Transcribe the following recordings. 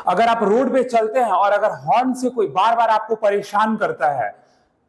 अगर आप रोड पे चलते हैं और अगर हॉर्न से कोई बार बार आपको परेशान करता है,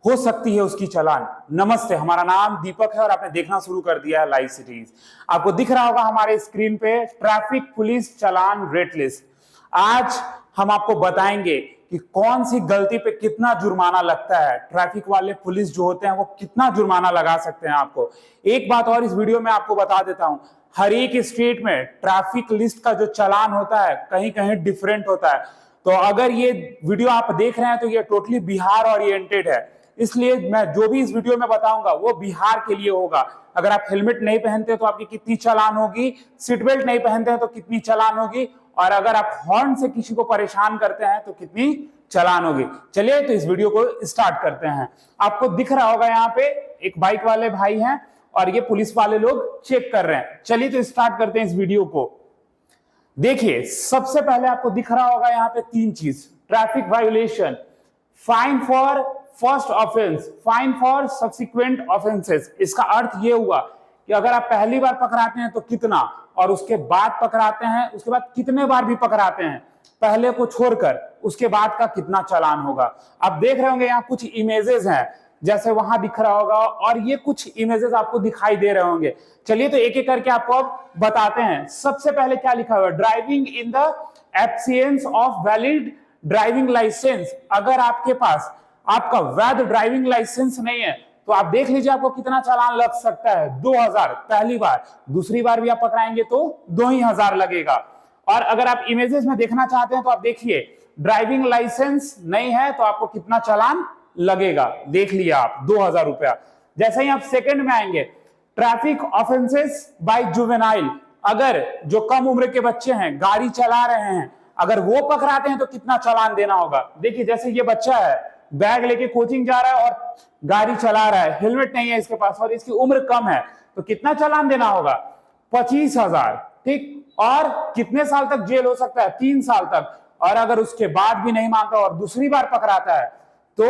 हो सकती है उसकी चालान। नमस्ते, हमारा नाम दीपक है और आपने देखना शुरू कर दिया है लाइव सिटीज। आपको दिख रहा होगा हमारे स्क्रीन पे ट्रैफिक पुलिस चालान रेट लिस्ट। आज हम आपको बताएंगे कि कौन सी गलती पे कितना जुर्माना लगता है। ट्रैफिक वाले पुलिस जो होते हैं वो कितना जुर्माना लगा सकते हैं आपको। एक बात और इस वीडियो में आपको बता देता हूं, हर एक स्टेट में ट्रैफिक लिस्ट का जो चालान होता है कहीं कहीं डिफरेंट होता है। तो अगर ये वीडियो आप देख रहे हैं तो ये टोटली बिहार ओरिएंटेड है, इसलिए मैं जो भी इस वीडियो में बताऊंगा वो बिहार के लिए होगा। अगर आप हेलमेट नहीं पहनते तो आपकी कितनी चालान होगी, सीट बेल्ट नहीं पहनते हैं तो कितनी चालान होगी, और अगर आप हॉर्न से किसी को परेशान करते हैं तो कितनी चालान होगी। चलिए तो इस वीडियो को स्टार्ट करते हैं। आपको दिख रहा होगा यहाँ पे एक बाइक वाले भाई हैं और ये पुलिस वाले लोग चेक कर रहे हैं। चलिए तो स्टार्ट करते हैं इस वीडियो को। देखिए, सबसे पहले आपको दिख रहा होगा यहाँ पे तीन चीज: traffic violation, fine for first offence, fine for subsequent offences. इसका अर्थ ये हुआ कि अगर आप पहली बार पकड़ाते हैं तो कितना, और उसके बाद पकड़ाते हैं, उसके बाद कितने बार भी पकड़ाते हैं पहले को छोड़कर, उसके बाद का कितना चालान होगा। आप देख रहे होंगे यहाँ कुछ इमेजेस हैं, जैसे वहां दिख रहा होगा, और ये कुछ इमेजेस आपको दिखाई दे रहे होंगे। चलिए तो एक एक करके आपको अब बताते हैं। सबसे पहले क्या लिखा हुआ है? Driving in the absence of valid driving licence. अगर आपके पास आपका वैध ड्राइविंग लाइसेंस नहीं है तो आप देख लीजिए आपको कितना चालान लग सकता है। 2000 पहली बार, दूसरी बार भी आप पकड़ाएंगे तो 2000 लगेगा। और अगर आप इमेजेस में देखना चाहते हैं तो आप देखिए, ड्राइविंग लाइसेंस नहीं है तो आपको कितना चालान लगेगा, देख लिया आप, 2000 रुपया। जैसे ही आप सेकंड में आएंगे, ट्रैफिक ऑफेंसेस बाय जुवेनाइल। अगर जो कम उम्र के बच्चे हैं, गाड़ी चला रहे हैं, अगर वो पकड़ाते हैं तो कितना चालान देना होगा। देखिए, जैसे ये बच्चा है, बैग लेके कोचिंग जा रहा है और गाड़ी चला रहा है, हेलमेट नहीं है इसके पास और इसकी उम्र कम है, तो कितना चालान देना होगा? 25,000। ठीक, और कितने साल तक जेल हो सकता है? 3 साल तक। और अगर उसके बाद भी नहीं मानता और दूसरी बार पकड़ाता है तो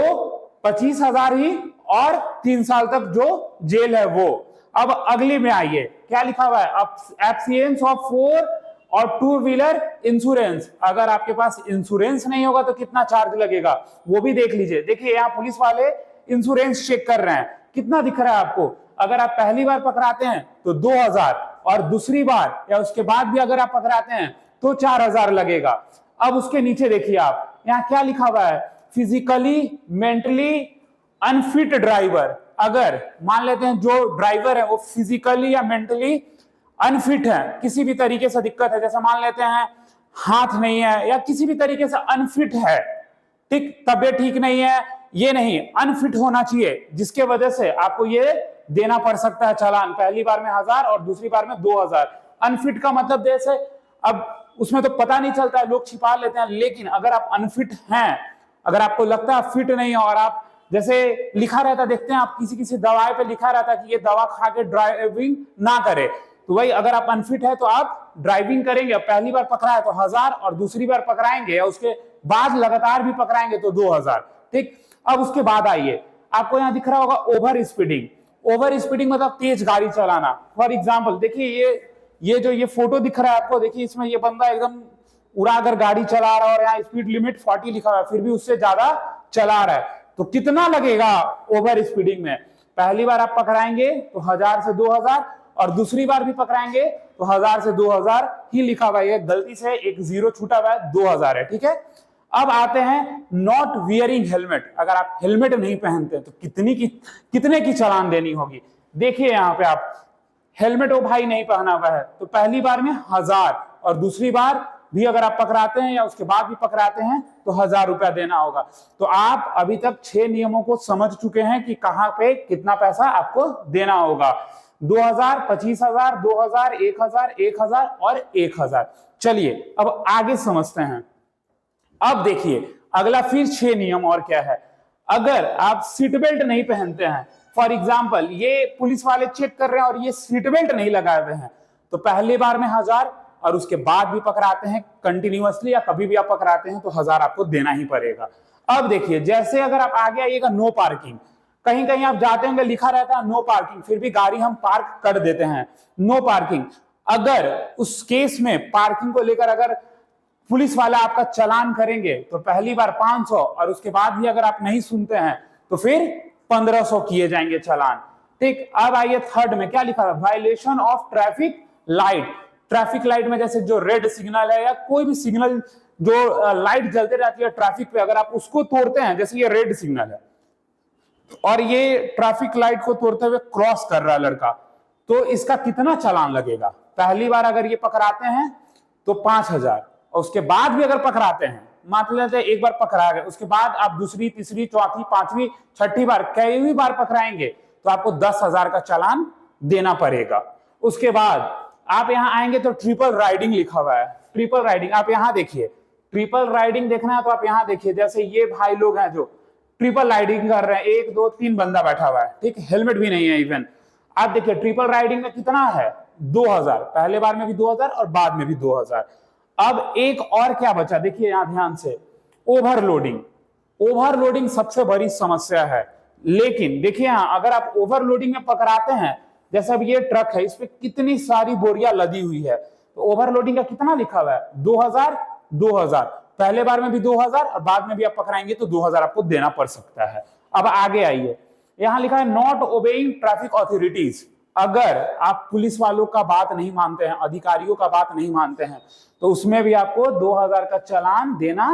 25,000 ही और 3 साल तक जो जेल है वो। अब अगली में आइए, क्या लिखा हुआ है? एब्सेंस ऑफ 4 और 2 व्हीलर इंश्योरेंस। अगर आपके पास इंश्योरेंस नहीं होगा तो कितना चार्ज लगेगा वो भी देख लीजिए। देखिए, यहाँ पुलिस वाले इंश्योरेंस चेक कर रहे हैं, कितना दिख रहा है आपको? अगर आप पहली बार पकड़ाते हैं तो 2000, और दूसरी बार या उसके बाद भी अगर आप पकड़ाते हैं तो 4000 लगेगा। अब उसके नीचे देखिए आप, यहाँ क्या लिखा हुआ है? Physically mentally unfit driver. अगर मान लेते हैं जो ड्राइवर है वो फिजिकली या मेंटली अनफिट है, किसी भी तरीके से दिक्कत है, जैसे मान लेते हैं हाथ नहीं है या किसी भी तरीके से अनफिट है, ठीक, तबीयत ठीक नहीं है, ये नहीं, अनफिट होना चाहिए, जिसके वजह से आपको ये देना पड़ सकता है चालान। पहली बार में 1000 और दूसरी बार में 2000। अनफिट का मतलब जैसे, अब उसमें तो पता नहीं चलता है, लोग छिपा लेते हैं, लेकिन अगर आप अनफिट हैं, अगर आपको लगता है फिट नहीं है, और आप जैसे लिखा रहता, देखते हैं आप किसी किसी दवाई पे लिखा रहता है कि ये दवा खा के ड्राइविंग ना करे, तो वही अगर आप अनफिट है तो आप ड्राइविंग करेंगे, पहली बार पकड़ाए तो 1000 और दूसरी बार पकड़ाएंगे या उसके बाद लगातार भी पकड़ाएंगे तो 2000। ठीक, अब उसके बाद आइए, आपको यहाँ दिख रहा होगा ओवर स्पीडिंग। ओवर स्पीडिंग मतलब तेज गाड़ी चलाना। फॉर एग्जाम्पल देखिए, ये जो ये फोटो दिख रहा है आपको, देखिए इसमें ये बंदा एकदम उड़ाकर गाड़ी चला रहा है और यहाँ स्पीड लिमिट 40 लिखा हुआ है, फिर भी उससे ज्यादा चला रहा है, तो कितना लगेगा ओवर स्पीडिंग में? पहली बार आप पकड़ाएंगे तो 1000 से 2000, और दूसरी बार भी पकड़ाएंगे तो 1000 से 2000 ही लिखा हुआ है, गलती से एक जीरो छूटा हुआ है, 2000 है। ठीक है, अब आते हैं नॉट वियरिंग हेलमेट। अगर आप हेलमेट नहीं पहनते तो कितने की चालान देनी होगी? देखिए यहाँ पे आप, हेलमेट वो भाई नहीं पहना हुआ है तो पहली बार में 1000, और दूसरी बार भी अगर आप पकड़ाते हैं या उसके बाद भी पकड़ाते हैं तो 1000 रुपया देना होगा। तो आप अभी तक 6 नियमों को समझ चुके हैं कि कहां पे कितना पैसा आपको देना होगा। 2000, 25,000, 2000, 1000, 1000 और 1000। चलिए अब आगे समझते हैं। अब देखिए अगला फिर 6 नियम और क्या है। अगर आप सीट बेल्ट नहीं पहनते हैं, फॉर एग्जाम्पल ये पुलिस वाले चेक कर रहे हैं और ये सीट बेल्ट नहीं लगाए हुए हैं, तो पहली बार में 1000 और उसके बाद भी पकड़ाते हैं कंटिन्यूअसली या कभी भी आप पकड़ाते हैं तो 1000 आपको देना ही पड़ेगा। अब देखिए, जैसे अगर आप आगे आइएगा, नो पार्किंग। कहीं कहीं आप जाते होंगे लिखा रहता है नो पार्किंग, फिर भी गाड़ी हम पार्क कर देते हैं, नो पार्किंग। अगर उस केस में पार्किंग को लेकर अगर पुलिस वाला आपका चालान करेंगे तो पहली बार 500 और उसके बाद भी अगर आप नहीं सुनते हैं तो फिर 1500 किए जाएंगे चालान। ठीक, अब आइए थर्ड में क्या लिखा है, violation of traffic light. Traffic light में जैसे जो रेड सिग्नल है या कोई भी सिग्नल जो लाइट जलते रहती है ट्रैफिक पे, अगर आप उसको तोड़ते हैं, जैसे ये रेड सिग्नल है और ये ट्रैफिक लाइट को तोड़ते हुए क्रॉस कर रहा है लड़का, तो इसका कितना चालान लगेगा। पहली बार अगर ये पकड़ाते हैं तो 5000, और उसके बाद भी अगर पकड़ाते हैं, मान लेते हैं एक बार पकड़ा गए, उसके बाद आप दूसरी तीसरी चौथी पांचवी छठी बार कई बार पकड़ाएंगे तो आपको 10,000 का चालान देना पड़ेगा। उसके बाद आप यहां आएंगे तो ट्रिपल राइडिंग लिखा हुआ है। ट्रिपल राइडिंग आप यहां देखिए, ट्रिपल राइडिंग देखना है तो आप यहां देखिए, जैसे ये भाई लोग हैं जो ट्रिपल राइडिंग कर रहे हैं, 1 2 3 बंदा बैठा हुआ है, ठीक, हेलमेट भी नहीं है इवन। आप देखिए ट्रिपल राइडिंग में कितना है, 2000, पहले बार में भी 2000 और बाद में भी 2000। अब एक और क्या बचा, देखिए यहां ध्यान से, ओवरलोडिंग। ओवरलोडिंग सबसे बड़ी समस्या है, लेकिन देखिए यहां अगर आप ओवरलोडिंग में पकड़ाते हैं, जैसे अब ये ट्रक है, इस पे कितनी सारी बोरियां लदी हुई है, तो ओवरलोडिंग का कितना लिखा हुआ है, 2000 2000, पहले बार में भी 2000 और बाद में भी आप पकड़ाएंगे तो 2000 आपको देना पड़ सकता है। अब आगे आइए, यहां लिखा है नॉट ओबेइंग ट्रैफिक ऑथोरिटीज। अगर आप पुलिस वालों का बात नहीं मानते हैं, अधिकारियों का बात नहीं मानते हैं, तो उसमें भी आपको 2000 का चालान देना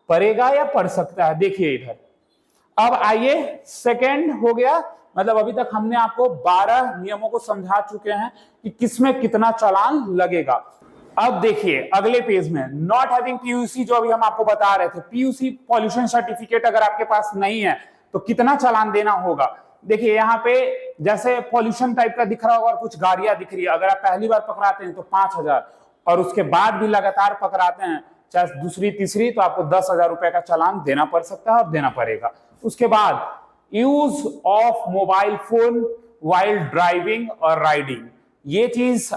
पड़ेगा या पड़ सकता है। देखिए इधर, अब आइए सेकंड हो गया, मतलब अभी तक हमने आपको 12 नियमों को समझा चुके हैं कि किसमें कितना चालान लगेगा। अब देखिए अगले पेज में नॉट हैविंग पीयूसी, जो अभी हम आपको बता रहे थे, पीयूसी पॉल्यूशन सर्टिफिकेट अगर आपके पास नहीं है तो कितना चालान देना होगा। देखिए यहाँ पे जैसे पॉल्यूशन टाइप का दिख रहा होगा और कुछ गाड़ियां दिख रही है, अगर आप पहली बार पकड़ाते हैं तो 5000 और उसके बाद भी लगातार पकड़ाते हैं चाहे दूसरी तीसरी, तो आपको 10,000 रुपए का चालान देना पड़ सकता है और देना पड़ेगा। उसके बाद use of mobile phone while driving और राइडिंग, ये चीज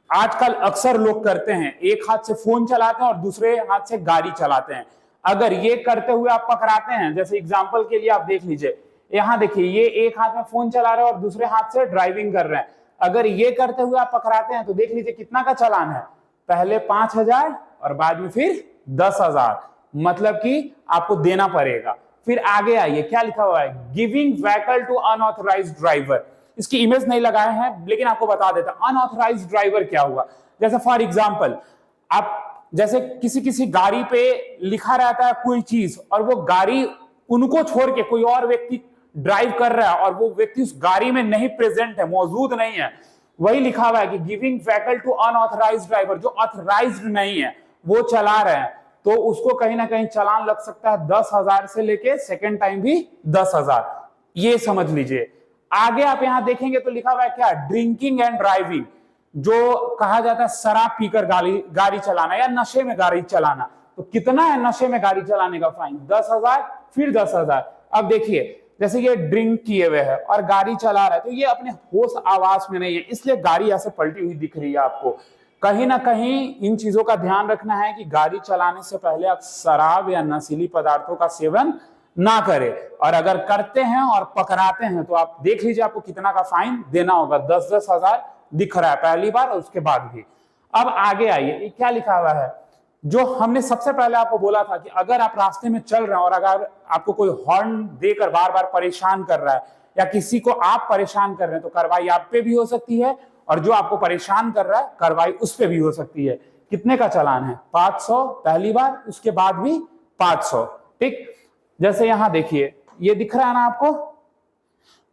आजकल अक्सर लोग करते हैं, एक हाथ से फोन चलाते हैं और दूसरे हाथ से गाड़ी चलाते हैं। अगर ये करते हुए आप पकड़ाते हैं, जैसे एग्जांपल के लिए आप देख लीजिए, यहां देखिए ये एक हाथ में फोन चला रहे हैं और दूसरे हाथ से ड्राइविंग कर रहे हैं, अगर ये करते हुए आप पकड़ाते हैं तो देख लीजिए कितना का चालान है, पहले 5000 और बाद में फिर 10,000, मतलब कि आपको देना पड़ेगा। फिर आगे आइए क्या लिखा हुआ है, giving vehicle to unauthorised driver. इसकी इमेज नहीं लगाए हैं लेकिन आपको बता देता, अनऑथराइज्ड ड्राइवर क्या हुआ। जैसे फॉर एग्जांपल, आप जैसे किसी गाड़ी पे लिखा रहता है कोई चीज और वो गाड़ी उनको छोड़ के कोई और व्यक्ति ड्राइव कर रहा है और वो व्यक्ति उस गाड़ी में नहीं प्रेजेंट है, मौजूद नहीं है, वही लिखा हुआ है कि giving vehicle to unauthorised driver, जो ऑथराइज्ड नहीं है वो चला रहे हैं, तो उसको कहीं ना कहीं चालान लग सकता है 10,000 से लेके सेकेंड टाइम भी 10,000, ये समझ लीजिए। आगे आप यहां देखेंगे तो लिखा हुआ है क्या, ड्रिंकिंग एंड ड्राइविंग, जो कहा जाता है शराब पीकर गाड़ी चलाना या नशे में गाड़ी चलाना, तो कितना है नशे में गाड़ी चलाने का फाइन, 10,000 फिर 10,000। अब देखिए जैसे ये ड्रिंक किए हुए है और गाड़ी चला रहा है, तो ये अपने होश आवास में नहीं है, इसलिए गाड़ी ऐसे पलटी हुई दिख रही है आपको। कहीं ना कहीं इन चीजों का ध्यान रखना है कि गाड़ी चलाने से पहले आप शराब या नशीली पदार्थों का सेवन ना करें, और अगर करते हैं और पकड़ाते हैं तो आप देख लीजिए आपको कितना का फाइन देना होगा, 10,000 दिख रहा है पहली बार और उसके बाद भी। अब आगे आइए, क्या लिखा हुआ है, जो हमने सबसे पहले आपको बोला था कि अगर आप रास्ते में चल रहे हैं और अगर आपको कोई हॉर्न देकर बार बार परेशान कर रहा है या किसी को आप परेशान कर रहे हैं, तो कार्रवाई आप पे भी हो सकती है और जो आपको परेशान कर रहा है कार्रवाई उस पे भी हो सकती है। कितने का चालान है, 500 पहली बार, उसके बाद भी 500। ठीक, जैसे यहां देखिए ये दिख रहा है ना आपको,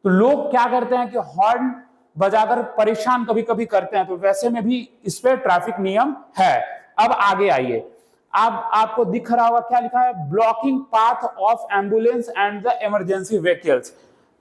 तो लोग क्या करते हैं कि हॉर्न बजाकर परेशान कभी कभी करते हैं, तो वैसे में भी इस पे ट्रैफिक नियम है। अब आगे आइए, अब आपको दिख रहा होगा क्या लिखा है, blocking path of ambulance and the emergency vehicles.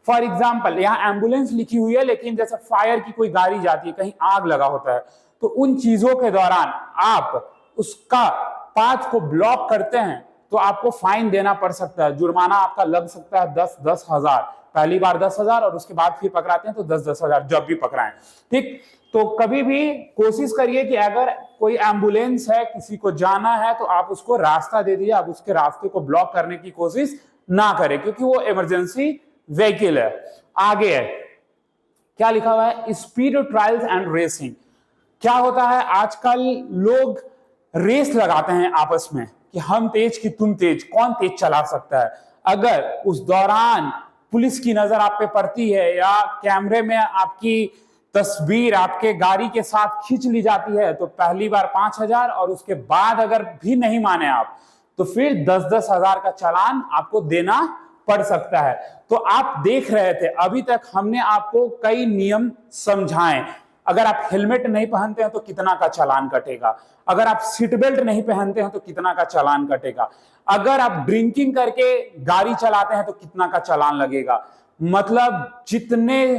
For example यहाँ एम्बुलेंस लिखी हुई है, लेकिन जैसे फायर की कोई गाड़ी जाती है, कहीं आग लगा होता है, तो उन चीजों के दौरान आप उसका पाथ को ब्लॉक करते हैं तो आपको फाइन देना पड़ सकता है, जुर्माना आपका लग सकता है 10,000, पहली बार 10,000 और उसके बाद फिर पकड़ाते हैं तो 10,000 जब भी पकड़ाएं। ठीक, तो कभी भी कोशिश करिए कि अगर कोई एम्बुलेंस है, किसी को जाना है, तो आप उसको रास्ता दे दीजिए, आप उसके रास्ते को ब्लॉक करने की कोशिश ना करें, क्योंकि वो इमरजेंसी व्हीकल है। आगे है क्या लिखा हुआ है, स्पीड ट्रायल्स एंड रेसिंग। क्या होता है आजकल लोग रेस लगाते हैं आपस में कि हम तेज कि तुम तेज, कौन तेज चला सकता है। अगर उस दौरान पुलिस की नजर आप पे पड़ती है या कैमरे में आपकी तस्वीर आपके गाड़ी के साथ खींच ली जाती है तो पहली बार 5,000 और उसके बाद अगर भी नहीं माने आप तो फिर 10-10 हजार का चालान आपको देना पड़ सकता है। तो आप देख रहे थे अभी तक हमने आपको कई नियम समझाए। अगर आप हेलमेट नहीं पहनते हैं तो कितना का चालान कटेगा, अगर आप सीट बेल्ट नहीं पहनते हैं तो कितना का चालान कटेगा, अगर आप ड्रिंकिंग करके गाड़ी चलाते हैं तो कितना का चालान लगेगा। मतलब जितने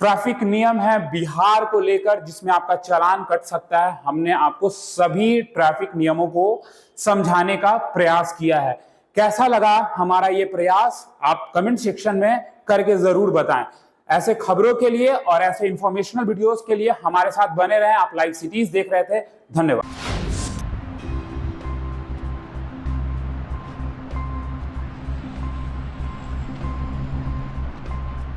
ट्रैफिक नियम है बिहार को लेकर जिसमें आपका चालान कट सकता है, हमने आपको सभी ट्रैफिक नियमों को समझाने का प्रयास किया है। कैसा लगा हमारा ये प्रयास आप कमेंट सेक्शन में करके जरूर बताएं। ऐसे खबरों के लिए और ऐसे इंफॉर्मेशनल वीडियोस के लिए हमारे साथ बने रहें। आप लाइव सिटीज देख रहे थे, धन्यवाद।